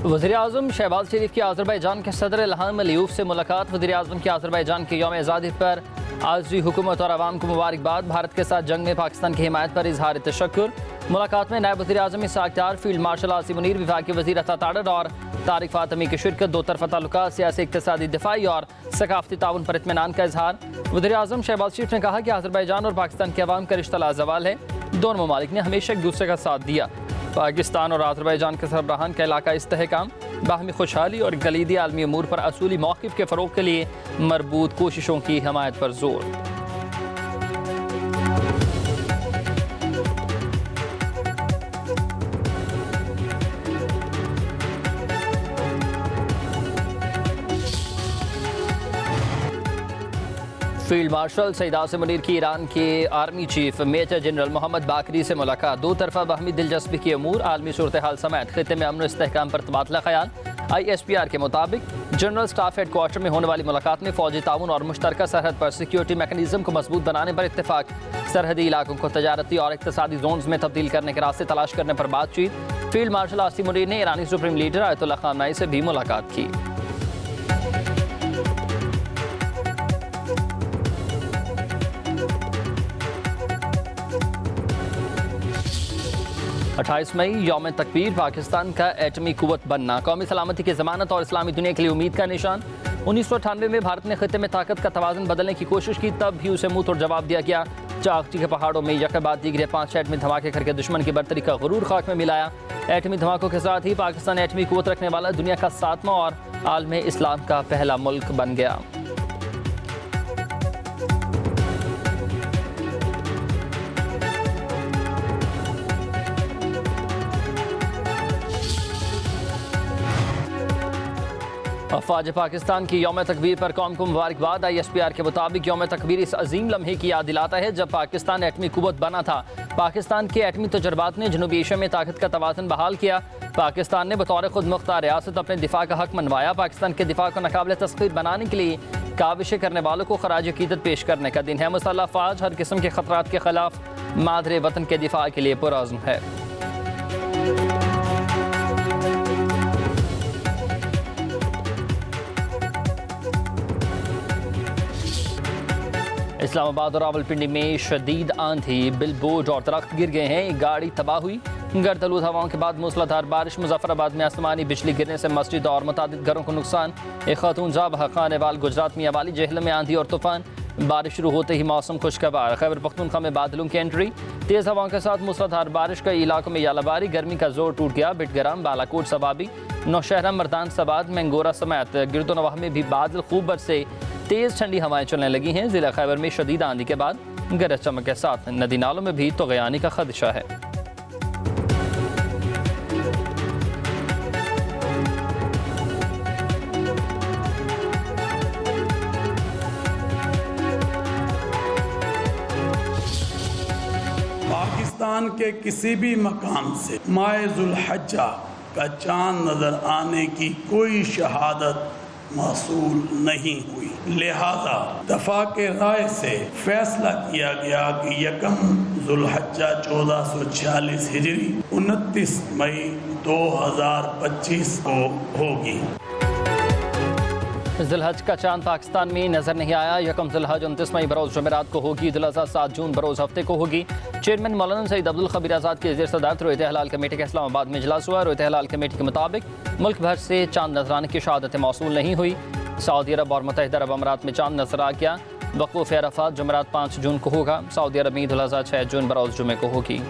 वज़ीर-ए-आज़म शहबाज शरीफ की आज़रबाईजान के सदर इल्हाम अलीयूफ से मुलाकात। वज़ीर-ए-आज़म की आज़रबाईजान के यौम आज़ादी पर आज़री हुकूमत और आवाम को मुबारकबाद। भारत के साथ जंग में पाकिस्तान की हिमायत पर इजहार तशक्कुर। मुलाकात में नायब वज़ीर-ए-आज़म इसहाक़ डार, फील्ड मार्शल आसिम मुनीर, विभाग के वज़ीर अता ताड़र और तारिक फ़ातमी की शिरकत। दो तरफ़ा ताल्लुकात, सियासी, इक़्तिसादी, दिफ़ाई और सकाफ़ती ताउन पर इत्मीनान का इजहार। वज़ीर-ए-आज़म शहबाज शरीफ ने कहा कि आज़रबाईजान और पाकिस्तान के अवाम का रिश्ता लाज़वाल है। दोनों ममालिक ने हमेशा एक दूसरे का साथ दिया। पाकिस्तान और आज़रबाईजान के सरबराहान का इलाका इस्तेहकाम, बाहमी खुशहाली और कलीदी आलमी अमूर पर असूली मौक़िफ़ के फ़रोग़ के लिए मरबूत कोशिशों की हमायत पर जोर। फील्ड मार्शल सईद आसिम मुनीर की ईरान के army chief major general Mohammad Bagheri से मुलाकात। दो तरफा बाहमी दिलचस्पी के अमूर, आलमी सूरत हाल समेत खित्ते में अमन इस्तेहकाम पर तबादला ख्याल। ISPR के मुताबिक जनरल स्टाफ हेड क्वार्टर में होने वाली मुलाकात में फौजी ताउन और मुश्तरका सरहद पर सिक्योरिटी मैकेनिज्म को मजबूत बनाने पर इत्तेफाक। सरहदी इलाकों को तजारती और इक़्तिसादी जोन्स में तब्दील करने के रास्ते तलाश करने पर बातचीत। फील्ड मार्शल आसिम मुनीर ने ईरानी सुप्रीम लीडर आयतुल्लाह ख़ामनेई से भी मुलाकात की। 28 मई यौम तकबीर, पाकिस्तान का एटमी कुव्वत बनना कौमी सलामती की ज़मानत और इस्लामी दुनिया के लिए उम्मीद का निशान। 1998 में भारत ने खित्ते में ताकत का तवाज़ुन बदलने की कोशिश की, तब भी उसे मुंह तोड़ जवाब दिया गया। चाकची के पहाड़ों में यके बाद दीगरे 5 एटमी धमाके करके दुश्मन की बर्तरी का गुरूर खाक में मिलाया। एटमी धमाकों के साथ ही पाकिस्तान एटमी कुव्वत रखने वाला दुनिया का 7वां और आलम इस्लाम का पहला मुल्क बन गया। अफवाज पाकिस्तान की यौम तकबीर पर कौम को मुबारकबाद। ISPR के मुताबिक यौम तकबीर इस अजीम लम्हे की याद दिलाता है जब पाकिस्तान एटमी कुव्वत बना था। पाकिस्तान के एटमी तजर्बात ने जनूबी एशिया में ताकत का तवाज़ुन बहाल किया। पाकिस्तान ने बतौर खुद मुख्तार रियासत अपने दिफा का हक मनवाया। पाकिस्तान के दिफा को नाकाबिल तस्खीर बनाने के लिए काविशें करने वालों को खराज अकीदत पेश करने का दिन है। मुसल्लह अफवाज हर किस्म के खतरात के खिलाफ मादरे वतन के दिफा के लिए पुरअज़्म है। इस्लामाबाद और रावलपिंडी में शदीद आंधी, बिलबोर्ड और दरख्त गिर गए हैं। एक गाड़ी तबाह हुई। गर्दलूद हवाओं के बाद मूसलाधार बारिश। मुजफ्फराबाद में आसमानी बिजली गिरने से मस्जिद और मुतादिद घरों को नुकसान। एक खातून जाबह खानेवाल गुजरात में वाली जेहलम में आंधी और तूफान। बारिश शुरू होते ही मौसम खुशगवार। खैबर पख्तूनख्वा में बादलों की एंट्री। तेज़ हवाओं के साथ मूसलाधार बारिश। कई इलाकों में यालाबारी। गर्मी का जोर टूट गया। बिटगराम, बालाकोट, सबाबी, नौशहरा, मर्दान सबाद, मैंगोरा समेत गिरदोनवाह में भी बादल खूब बरसे। तेज़ ठंडी हवाएं चलने लगी हैं। ज़िला खैबर में शदीद आंधी के बाद गरज चमक के साथ नदी नालों में भी तुग़यानी का खदशा है। पाकिस्तान के किसी भी मकाम से माह ज़ुल्हज्जा का चांद नजर आने की कोई शहादत मौसूल नहीं हुई, लिहाजा दफा के राय से फैसला किया गया कि 1 ज़ुल्हज्जा 1446 हिजरी 29 मई 2025 को होगी। ज़ुल्हज का चांद पाकिस्तान में नजर नहीं आया। 1 ज़ुल्हज 29 मई बरोज़ जुमेरात को होगी। ईद-उल-अज़हा 7 जून बरोज़ हफ्ते को होगी। चेयरमैन मौलाना सईद अब्दुल खबीर आज़ाद के ज़ेर सदारत रोयत हलाल कमेटी का इस्लामाबाद में इजलास हुआ। रोयत हलाल कमेटी के मुताबिक मुल्क भर से चांद नजर आने की शहादतें मौसूल नहीं हुई। सऊदी अरब और मुत्तहिदा अरब अमारात में चांद नजर आ गया। वक़ूफ़ अरफ़ात जुमेरात 5 जून को होगा। सऊदी अरब में ईद-उल-अज़हा 6 जून बरोज़ जुमे को होगी।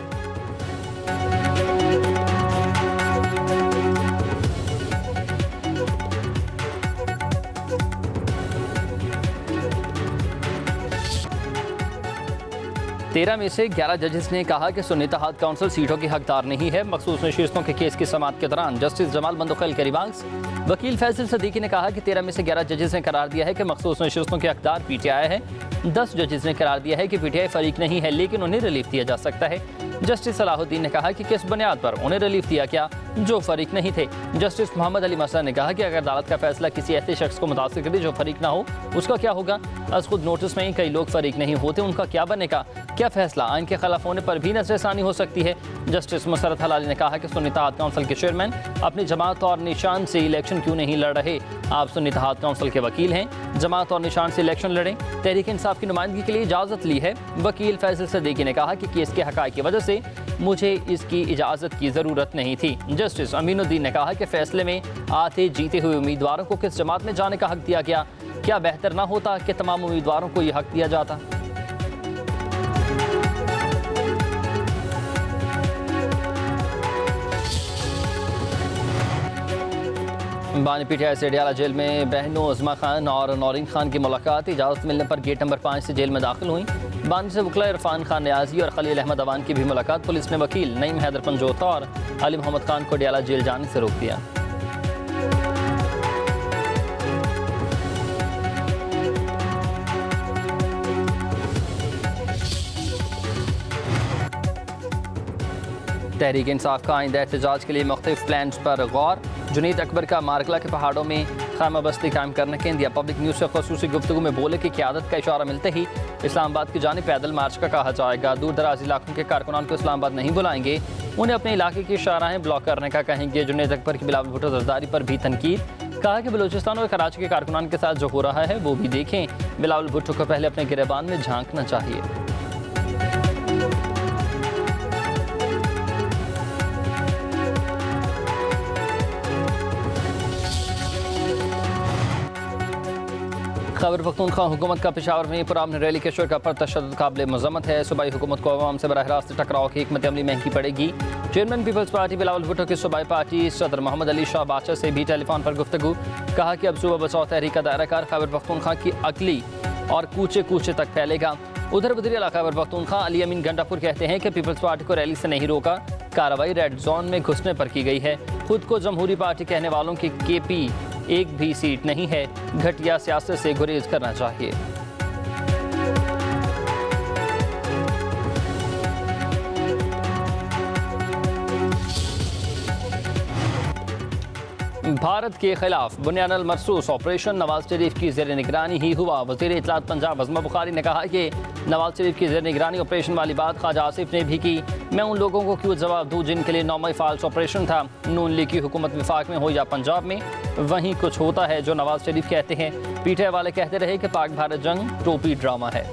तेरह में से 11 जजेस ने कहा कि सुन्नी इत्तेहाद काउंसिल सीटों की हकदार नहीं है। मखसूस नशिस्तों के केस की समाअत के दौरान जस्टिस जमाल बंदोखैल के रिमार्क्स। वकील फैसल सदीकी ने कहा कि 13 में से 11 जजेस ने करार दिया है कि मखसूस नशिस्तों के हकदार PTI है। 10 जजेस ने करार दिया है कि PTI फरीक नहीं है, लेकिन उन्हें रिलीफ दिया जा सकता है। जस्टिस सलाहुद्दीन ने कहा कि किस बुनियाद पर उन्हें रिलीफ दिया गया, जो फरीक नहीं थे। जस्टिस मोहम्मद अली मसला ने कहा कि अगर अदालत का फैसला किसी ऐसे शख्स को मुतासिर करे जो फरीक ना हो, उसका क्या होगा? आज खुद नोटिस में ही कई लोग फरीक नहीं होते, उनका क्या बनेगा? क्या फैसला आइन के खिलाफ होने पर भी नजरसानी हो सकती है? जस्टिस मुसरत हलाली ने कहा कि सुन्नी इत्तेहाद काउंसिल के चेयरमैन अपनी जमात और निशान से इलेक्शन क्यों नहीं लड़ रहे? आप सुन्नी इत्तेहाद काउंसिल के वकील हैं, जमात और निशान से इलेक्शन लड़ें। तहरीक इंसाफ की नुमाइंदगी के लिए इजाज़त ली है। वकील फैसल सदीकी ने कहा कि केस के हक़ाइक़ की वजह से मुझे इसकी इजाज़त की ज़रूरत नहीं थी। जस्टिस अमीनुद्दीन ने कहा कि फैसले में आते जीते हुए उम्मीदवारों को किस जमात में जाने का हक दिया गया? क्या बेहतर ना होता कि तमाम उम्मीदवारों को यह हक दिया जाता? बानी पीटीआई से अडियाला जेल में बहनों उज़मा खान और नौरीन खान की मुलाकात। इजाज़त मिलने पर गेट नंबर 5 से जेल में दाखिल हुई। बानी से वकला इरफान खान न्याजी और खलील अहमद अवान की भी मुलाकात। पुलिस ने वकील नईम हैदर पंजोता और अली मोहम्मद खान को अडियाला जेल जाने से रोक दिया। तहरीक इंसाफ का आइंदा एहतजाज के लिए मुख्तलिफ प्लान्स पर गौर। जुनीद अकबर का मारकला के पहाड़ों में खामा बस्ती कायम करने के इंडिया पब्लिक न्यूज़ से खसूसी गुफ्तगू में बोले कि क़यादत का इशारा मिलते ही इस्लामाबाद की जानिब पैदल मार्च का कहा जाएगा। दूर दराज इलाकों के कारकुनान को इस्लामाबाद नहीं बुलाएंगे, उन्हें अपने इलाके की शाहराहें ब्लॉक करने का कहेंगे। जुनीद अकबर की बिलावल भुट्टो जरदारी पर भी तनकीद। कहा कि बलूचिस्तान और कराची के कारकुनान के साथ जो हो रहा है वो भी देखें। बिलावल भुट्टो को पहले अपने गिरेबान में झांकना चाहिए। खैबर पख्तूनख्वा हुकूमत का पेशावर में पुरान रैली के शुरा पर तशद्दुद काबिल मज़म्मत है। सूबाई हुकूमत को अवाम से बराह रास्त टकराव की हिकमत अमली महंगी पड़ेगी। चेयरमैन पीपल्स पार्टी बिलावल भुट्टो की सूबाई पार्टी सदर मोहम्मद अली शाह बादशाह से भी टेलीफोन पर गुफ्तगू। कहा कि अब सूबा बचाओ तहरीक का दायरा कार खैबर पख्तूनख्वा की अकली और कूचे कूचे तक फैलेगा। उधर वज़ीर आला खैबर पख्तूनख्वा अली अमीन गंडापुर कहते हैं कि पीपल्स पार्टी को रैली से नहीं रोका, कार्रवाई रेड जोन में घुसने पर की गई है। खुद को जमहूरी पार्टी कहने वालों की केपी एक भी सीट नहीं है। घटिया सियासत से गुरेज करना चाहिए। भारत के खिलाफ बुनियादुल मरसूस ऑपरेशन नवाज शरीफ की ज़ेर निगरानी ही हुआ। वज़ीर इत्तलात पंजाब अज़मा बुखारी ने कहा कि नवाज शरीफ की ज़ेर निगरानी ऑपरेशन वाली बात ख्वाजा आसिफ ने भी की। मैं उन लोगों को क्यों जवाब दूँ जिनके लिए 9 मई फाल्स ऑपरेशन था। नून लीग की हुकूमत वफाक में हो या पंजाब में, वहीं कुछ होता है जो नवाज शरीफ कहते हैं। पीटीआई वाले कहते रहे कि पाक भारत जंग टोपी ड्रामा है।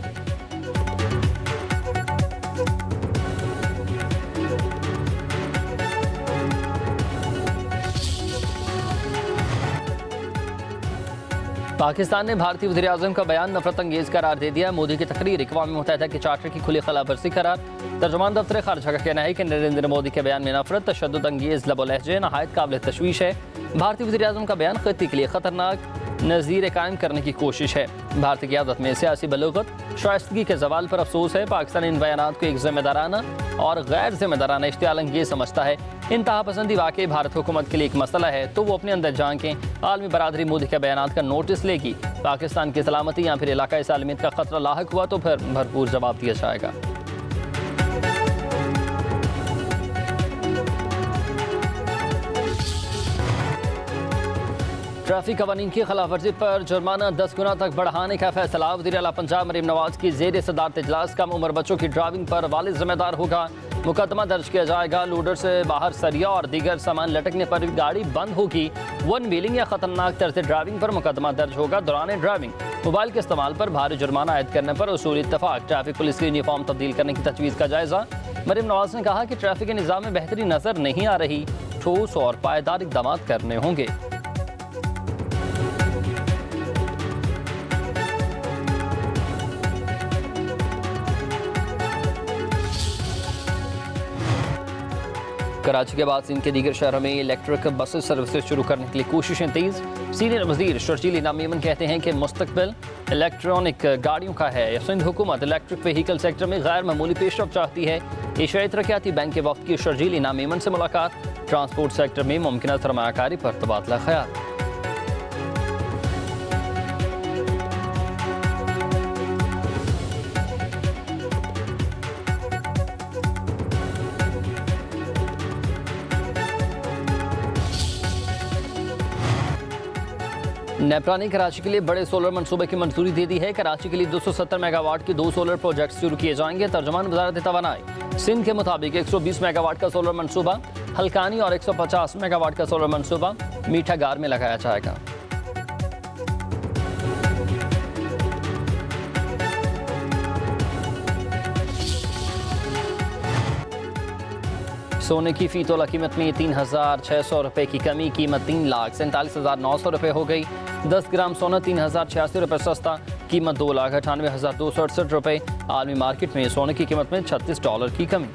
पाकिस्तान ने भारतीय वज़ीर आज़म का बयान नफरत अंगेज़ करार दे दिया। मोदी की तकरीर अक़वाम मुत्तहिदा के चार्टर की खुली खिलाफवर्जी करार। तर्जुमान दफ्तर ख़ारिजा का कहना है कि नरेंद्र मोदी के बयान में नफरत, तशद्दुद अंगेज़ लबो लहजे नहायत काबिल तशवीश है। भारतीय वज़ीर आज़म का बयान ख़त्ती के लिए ख़तरनाक नज़ीर कायम करने की कोशिश है। भारतीय क़यादत में सियासी बलूगत शाइस्तगी के जवाल पर अफसोस है। पाकिस्तान इन बयानात को एक ज़िम्मेदाराना और गैर ज़िम्मेदाराना इश्तियाल अंगेज़ समझता है। इंतहा पसंदी वाकई भारत हुकूमत के लिए एक मसला है तो वो अपने अंदर झांकें। आलमी बरादरी मोदी के बयानात का नोटिस लेगी। पाकिस्तान की सलामती या फिर इलाकाई सालमियत का खतरा लाहक हुआ तो फिर भरपूर जवाब दिया जाएगा। ट्रैफिक कवानीन की खिलाफवर्जी पर जुर्माना 10 गुना तक बढ़ाने का फैसला। वज़ीर आला पंजाब मरीम नवाज की ज़ेर सदारत इजलास कम उम्र बच्चों की ड्राइविंग पर वालिद जिम्मेदार होगा। मुकदमा दर्ज किया जाएगा। लोडर से बाहर सरिया और दीगर सामान लटकने पर गाड़ी बंद होगी। वन व्हीलिंग या खतरनाक तर्ज ड्राइविंग पर मुकदमा दर्ज होगा। दौरान ड्राइविंग मोबाइल के इस्तेमाल पर भारी जुर्माना आयद करने पर उसूली इत्तफाक। ट्रैफिक पुलिस की यूनिफॉर्म तब्दील करने की तजवीज़ का जायजा। मरीम नवाज ने कहा कि ट्रैफिक के निज़ाम में बेहतरी नजर नहीं आ रही, ठोस और पायदार इक़दाम करने होंगे। कराची के बाद सिंध के दीगर शहरों में इलेक्ट्रिक बसेस सर्विसेज शुरू करने के लिए कोशिशें तेज। सीनियर वज़ीर शर्जील इनाम मेमन कहते हैं कि मुस्तकबिल इलेक्ट्रॉनिक गाड़ियों का है। सिंध हुकूमत इलेक्ट्रिक व्हीकल सेक्टर में गैर मामूली पेशरफ चाहती है। एशियाई तरक्याती बैंक के वक्त की शर्जील इनाम मेमन से मुलाकात। ट्रांसपोर्ट सेक्टर में मुमकिन सरमायाकारी पर तबादला ख्याल। नेपरा ने कराची के लिए बड़े सोलर मंसूबे की मंजूरी दे दी है। कराची के लिए 270 मेगावाट के 2 सोलर प्रोजेक्ट शुरू किए जाएंगे। तर्जुमान वज़ारत तवानाई सिंध के मुताबिक 120 मेगावाट का सोलर मंसूबा हल्कानी और 150 मेगावाट का सोलर मंसूबा मीठा गार में लगाया जाएगा। सोने की फी तोला कीमत में 3,600 रुपये की कमी। कीमत 3,47,900 रुपये हो गई। 10 ग्राम सोना 3,086 रुपये सस्ता। कीमत $2,98,268 रुपये। आलमी मार्केट में सोने की कीमत में $36 की कमी।